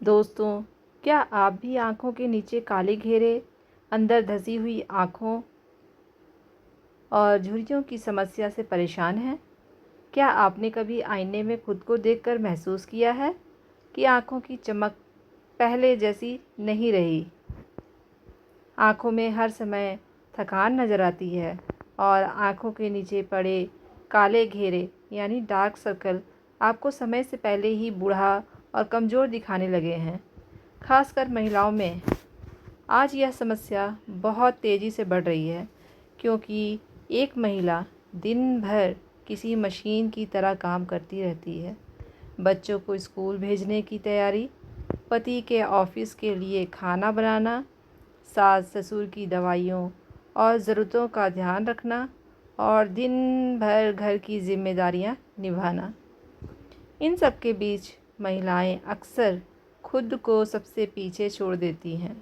दोस्तों, क्या आप भी आँखों के नीचे काले घेरे, अंदर धसी हुई आँखों और झुर्रियों की समस्या से परेशान हैं? क्या आपने कभी आईने में खुद को देखकर महसूस किया है कि आँखों की चमक पहले जैसी नहीं रही? आँखों में हर समय थकान नज़र आती है और आँखों के नीचे पड़े काले घेरे यानी डार्क सर्कल आपको समय से पहले ही बूढ़ा और कमज़ोर दिखाने लगे हैं। खासकर महिलाओं में आज यह समस्या बहुत तेज़ी से बढ़ रही है, क्योंकि एक महिला दिन भर किसी मशीन की तरह काम करती रहती है। बच्चों को स्कूल भेजने की तैयारी, पति के ऑफिस के लिए खाना बनाना, सास ससुर की दवाइयों और ज़रूरतों का ध्यान रखना और दिन भर घर की जिम्मेदारियां निभाना। इन सब के बीच महिलाएं अक्सर खुद को सबसे पीछे छोड़ देती हैं।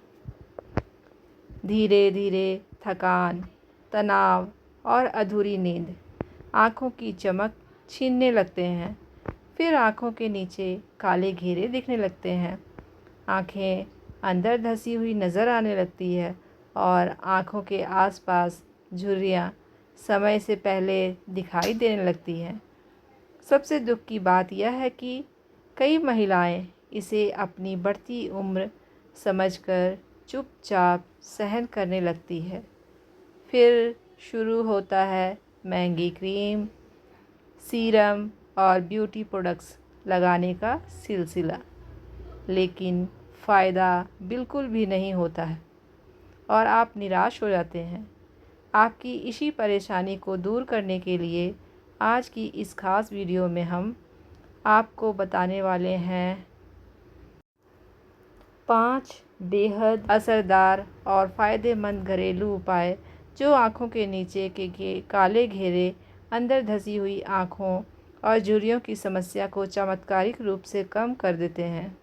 धीरे धीरे थकान, तनाव और अधूरी नींद आँखों की चमक छीनने लगते हैं। फिर आँखों के नीचे काले घेरे दिखने लगते हैं। आँखें अंदर धसी हुई नज़र आने लगती है और आँखों के आसपास झुर्रियाँ समय से पहले दिखाई देने लगती हैं। सबसे दुख की बात यह है कि कई महिलाएं इसे अपनी बढ़ती उम्र समझकर चुपचाप सहन करने लगती है। फिर शुरू होता है महंगी क्रीम, सीरम और ब्यूटी प्रोडक्ट्स लगाने का सिलसिला, लेकिन फ़ायदा बिल्कुल भी नहीं होता है और आप निराश हो जाते हैं। आपकी इसी परेशानी को दूर करने के लिए आज की इस खास वीडियो में हम आपको बताने वाले हैं 5 बेहद असरदार और फ़ायदेमंद घरेलू उपाय जो आँखों के नीचे के काले घेरे, अंदर धसी हुई आँखों और झुर्रियों की समस्या को चमत्कारिक रूप से कम कर देते हैं।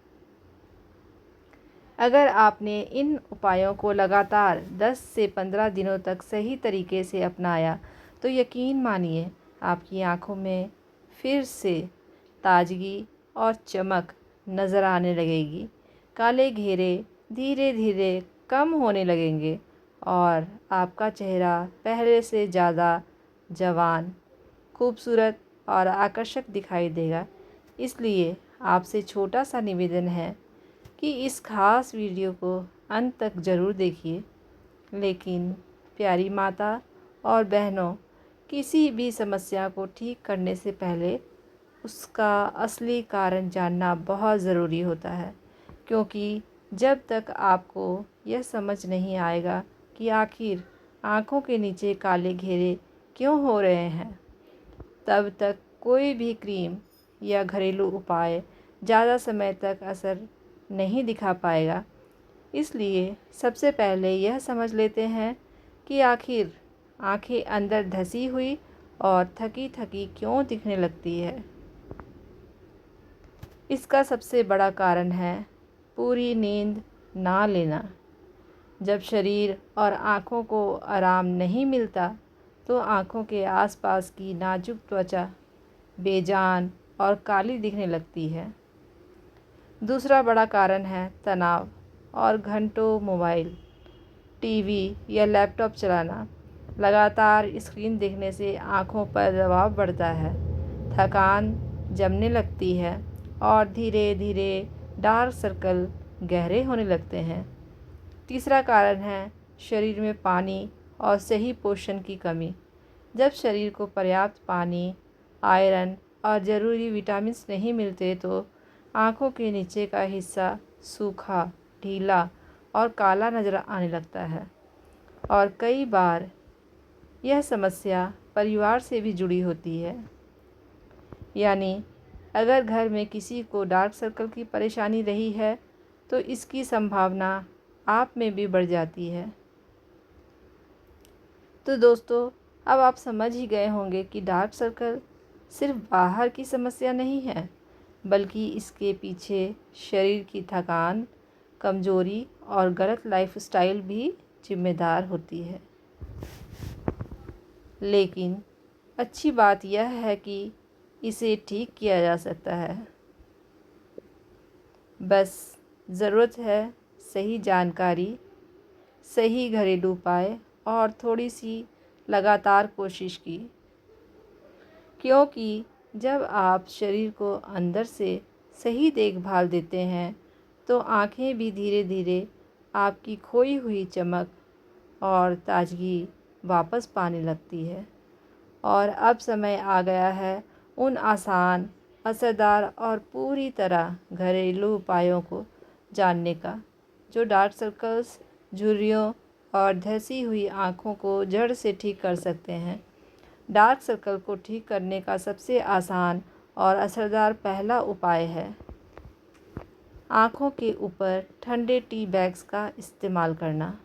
अगर आपने इन उपायों को लगातार 10 से 15 दिनों तक सही तरीके से अपनाया तो यकीन मानिए आपकी आँखों में फिर से ताजगी और चमक नज़र आने लगेगी। काले घेरे धीरे धीरे कम होने लगेंगे और आपका चेहरा पहले से ज़्यादा जवान, खूबसूरत और आकर्षक दिखाई देगा। इसलिए आपसे छोटा सा निवेदन है कि इस खास वीडियो को अंत तक ज़रूर देखिए। लेकिन प्यारी माता और बहनों, किसी भी समस्या को ठीक करने से पहले उसका असली कारण जानना बहुत ज़रूरी होता है, क्योंकि जब तक आपको यह समझ नहीं आएगा कि आखिर आँखों के नीचे काले घेरे क्यों हो रहे हैं, तब तक कोई भी क्रीम या घरेलू उपाय ज़्यादा समय तक असर नहीं दिखा पाएगा। इसलिए सबसे पहले यह समझ लेते हैं कि आखिर आँखें अंदर धसी हुई और थकी थकी क्यों दिखने लगती है। इसका सबसे बड़ा कारण है पूरी नींद ना लेना। जब शरीर और आँखों को आराम नहीं मिलता तो आँखों के आसपास की नाजुक त्वचा बेजान और काली दिखने लगती है। दूसरा बड़ा कारण है तनाव और घंटों मोबाइल, टीवी या लैपटॉप चलाना। लगातार स्क्रीन देखने से आँखों पर दबाव बढ़ता है, थकान जमने लगती है और धीरे धीरे डार्क सर्कल गहरे होने लगते हैं। तीसरा कारण है शरीर में पानी और सही पोषण की कमी। जब शरीर को पर्याप्त पानी, आयरन और ज़रूरी विटामिन्स नहीं मिलते तो आँखों के नीचे का हिस्सा सूखा, ढीला और काला नज़र आने लगता है। और कई बार यह समस्या परिवार से भी जुड़ी होती है, यानी अगर घर में किसी को डार्क सर्कल की परेशानी रही है तो इसकी संभावना आप में भी बढ़ जाती है। तो दोस्तों, अब आप समझ ही गए होंगे कि डार्क सर्कल सिर्फ बाहर की समस्या नहीं है, बल्कि इसके पीछे शरीर की थकान, कमज़ोरी और गलत लाइफस्टाइल भी जिम्मेदार होती है। लेकिन अच्छी बात यह है कि इसे ठीक किया जा सकता है। बस ज़रूरत है सही जानकारी, सही घरेलू उपाय और थोड़ी सी लगातार कोशिश की। क्योंकि जब आप शरीर को अंदर से सही देखभाल देते हैं तो आँखें भी धीरे धीरे आपकी खोई हुई चमक और ताजगी वापस पाने लगती है। और अब समय आ गया है उन आसान, असरदार और पूरी तरह घरेलू उपायों को जानने का, जो डार्क सर्कल्स, झुर्रियों और धंसी हुई आँखों को जड़ से ठीक कर सकते हैं। डार्क सर्कल को ठीक करने का सबसे आसान और असरदार पहला उपाय है आँखों के ऊपर ठंडे टी बैग्स का इस्तेमाल करना।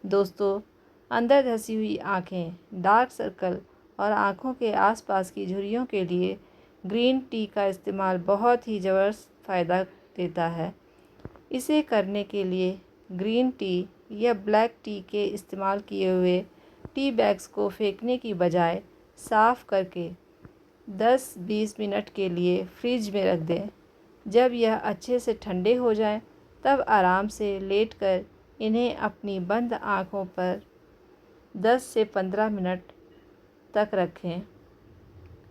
दोस्तों, अंदर धंसी हुई आँखें, डार्क सर्कल और आँखों के आसपास की झुर्रियों के लिए ग्रीन टी का इस्तेमाल बहुत ही ज़बरदस्त फ़ायदा देता है। इसे करने के लिए ग्रीन टी या ब्लैक टी के इस्तेमाल किए हुए टी बैग्स को फेंकने की बजाय साफ़ करके 10-20 मिनट के लिए फ्रिज में रख दें। जब यह अच्छे से ठंडे हो जाएं, तब आराम से लेटकर इन्हें अपनी बंद आँखों पर 10 से 15 मिनट तक रखें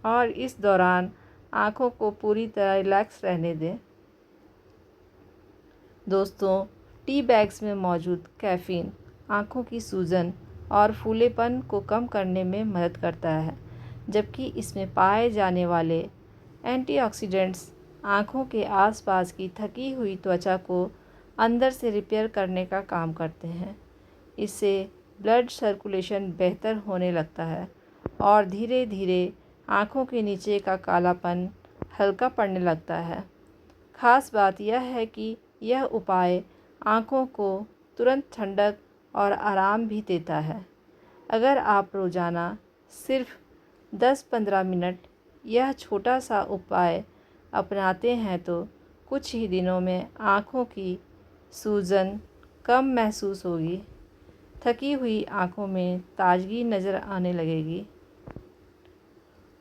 और इस दौरान आँखों को पूरी तरह रिलैक्स रहने दें। दोस्तों, टी बैग्स में मौजूद कैफ़ीन आँखों की सूजन और फूलेपन को कम करने में मदद करता है, जबकि इसमें पाए जाने वाले एंटीऑक्सीडेंट्स आँखों के आसपास की थकी हुई त्वचा को अंदर से रिपेयर करने का काम करते हैं। इससे ब्लड सर्कुलेशन बेहतर होने लगता है और धीरे धीरे आँखों के नीचे का कालापन हल्का पड़ने लगता है। ख़ास बात यह है कि यह उपाय आँखों को तुरंत ठंडक और आराम भी देता है। अगर आप रोज़ाना सिर्फ 10-15 मिनट यह छोटा सा उपाय अपनाते हैं तो कुछ ही दिनों में आँखों की सूजन कम महसूस होगी, थकी हुई आँखों में ताजगी नज़र आने लगेगी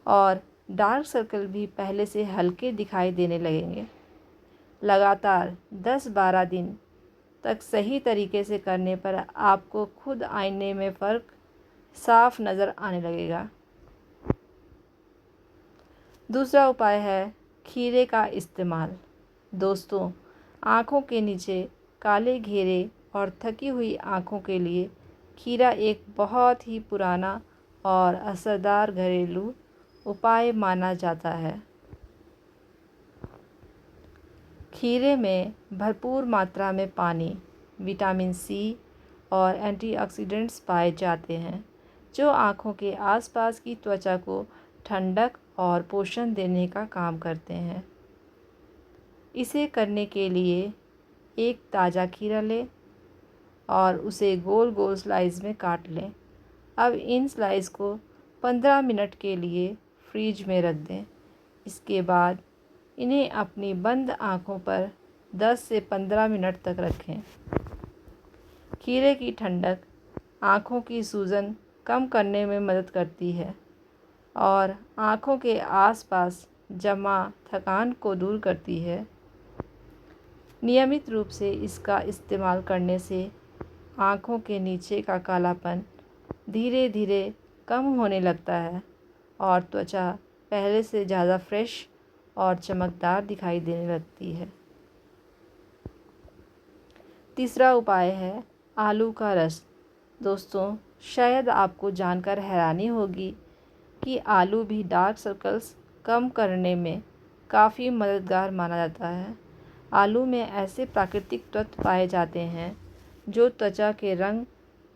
और डार्क सर्कल भी पहले से हल्के दिखाई देने लगेंगे। लगातार 10-12 दिन तक सही तरीके से करने पर आपको खुद आईने में फ़र्क साफ नज़र आने लगेगा। दूसरा उपाय है खीरे का इस्तेमाल। दोस्तों, आँखों के नीचे काले घेरे और थकी हुई आँखों के लिए खीरा एक बहुत ही पुराना और असरदार घरेलू उपाय माना जाता है। खीरे में भरपूर मात्रा में पानी, विटामिन सी और एंटीऑक्सीडेंट्स पाए जाते हैं, जो आँखों के आसपास की त्वचा को ठंडक और पोषण देने का काम करते हैं। इसे करने के लिए एक ताज़ा खीरा लें और उसे गोल गोल स्लाइस में काट लें। अब इन स्लाइस को 15 मिनट के लिए फ्रीज में रख दें। इसके बाद इन्हें अपनी बंद आँखों पर 10 से 15 मिनट तक रखें। खीरे की ठंडक आँखों की सूजन कम करने में मदद करती है और आँखों के आसपास जमा थकान को दूर करती है। नियमित रूप से इसका इस्तेमाल करने से आँखों के नीचे का कालापन धीरे धीरे कम होने लगता है और त्वचा पहले से ज़्यादा फ्रेश और चमकदार दिखाई देने लगती है। तीसरा उपाय है आलू का रस। दोस्तों, शायद आपको जानकर हैरानी होगी कि आलू भी डार्क सर्कल्स कम करने में काफ़ी मददगार माना जाता है। आलू में ऐसे प्राकृतिक तत्व पाए जाते हैं जो त्वचा के रंग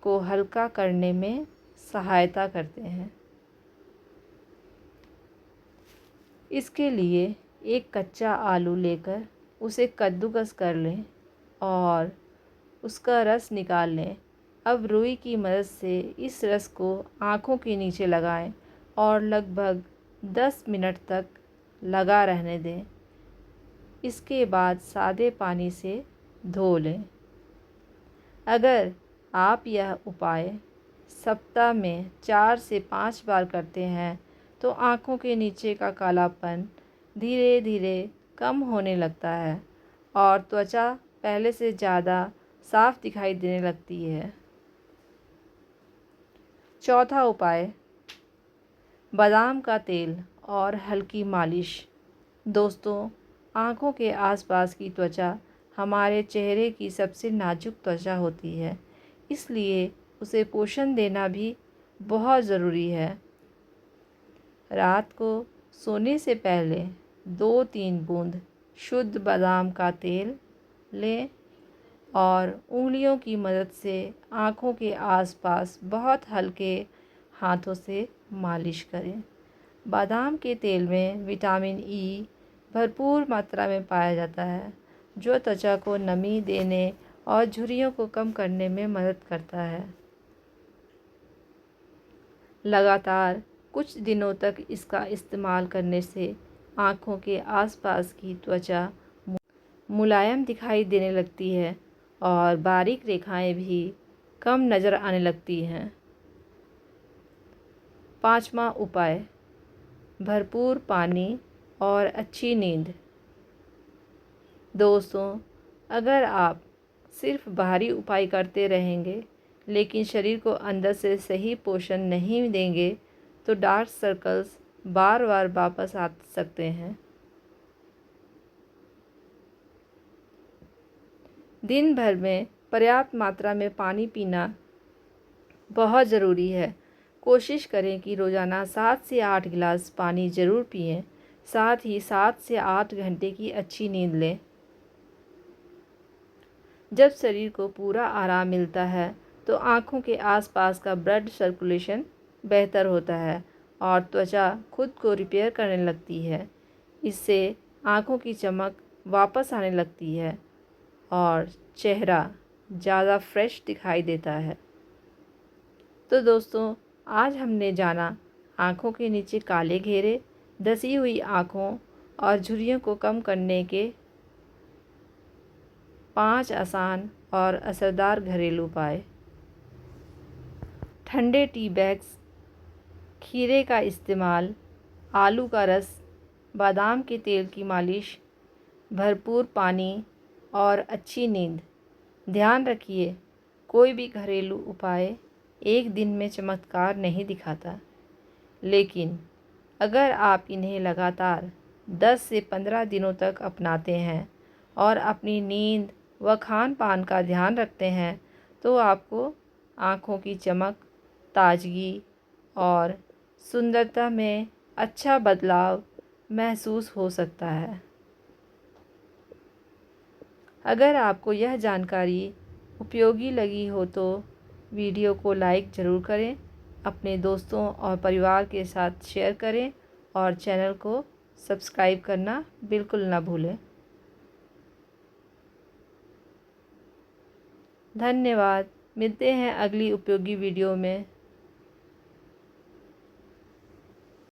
को हल्का करने में सहायता करते हैं। इसके लिए एक कच्चा आलू लेकर उसे कद्दूकस कर लें और उसका रस निकाल लें। अब रुई की मदद से इस रस को आँखों के नीचे लगाएं और लगभग 10 मिनट तक लगा रहने दें। इसके बाद सादे पानी से धो लें। अगर आप यह उपाय सप्ताह में 4 से 5 बार करते हैं तो आँखों के नीचे का कालापन धीरे धीरे कम होने लगता है और त्वचा पहले से ज़्यादा साफ दिखाई देने लगती है। चौथा उपाय, बादाम का तेल और हल्की मालिश। दोस्तों, आँखों के आसपास की त्वचा हमारे चेहरे की सबसे नाजुक त्वचा होती है, इसलिए उसे पोषण देना भी बहुत ज़रूरी है। रात को सोने से पहले 2-3 बूंद शुद्ध बादाम का तेल लें और उंगलियों की मदद से आँखों के आसपास बहुत हल्के हाथों से मालिश करें। बादाम के तेल में विटामिन ई भरपूर मात्रा में पाया जाता है, जो त्वचा को नमी देने और झुर्रियों को कम करने में मदद करता है। लगातार कुछ दिनों तक इसका इस्तेमाल करने से आँखों के आसपास की त्वचा मुलायम दिखाई देने लगती है और बारीक रेखाएं भी कम नज़र आने लगती हैं। पाँचवा उपाय, भरपूर पानी और अच्छी नींद। दोस्तों, अगर आप सिर्फ बाहरी उपाय करते रहेंगे लेकिन शरीर को अंदर से सही पोषण नहीं देंगे तो डार्क सर्कल्स बार बार वापस आ सकते हैं। दिन भर में पर्याप्त मात्रा में पानी पीना बहुत ज़रूरी है। कोशिश करें कि रोज़ाना 7 से 8 गिलास पानी ज़रूर पिएं। साथ ही 7 से 8 घंटे की अच्छी नींद लें। जब शरीर को पूरा आराम मिलता है तो आँखों के आसपास का ब्लड सर्कुलेशन बेहतर होता है और त्वचा खुद को रिपेयर करने लगती है। इससे आँखों की चमक वापस आने लगती है और चेहरा ज़्यादा फ्रेश दिखाई देता है। तो दोस्तों, आज हमने जाना आँखों के नीचे काले घेरे, धसी हुई आँखों और झुर्रियों को कम करने के 5 आसान और असरदार घरेलू उपाय। ठंडे टी बैग्स, खीरे का इस्तेमाल, आलू का रस, बादाम के तेल की मालिश, भरपूर पानी और अच्छी नींद। ध्यान रखिए, कोई भी घरेलू उपाय एक दिन में चमत्कार नहीं दिखाता, लेकिन अगर आप इन्हें लगातार 10 से 15 दिनों तक अपनाते हैं और अपनी नींद व खान पान का ध्यान रखते हैं तो आपको आँखों की चमक, ताजगी और सुंदरता में अच्छा बदलाव महसूस हो सकता है। अगर आपको यह जानकारी उपयोगी लगी हो तो वीडियो को लाइक ज़रूर करें, अपने दोस्तों और परिवार के साथ शेयर करें और चैनल को सब्सक्राइब करना बिल्कुल ना भूलें। धन्यवाद। मिलते हैं अगली उपयोगी वीडियो में।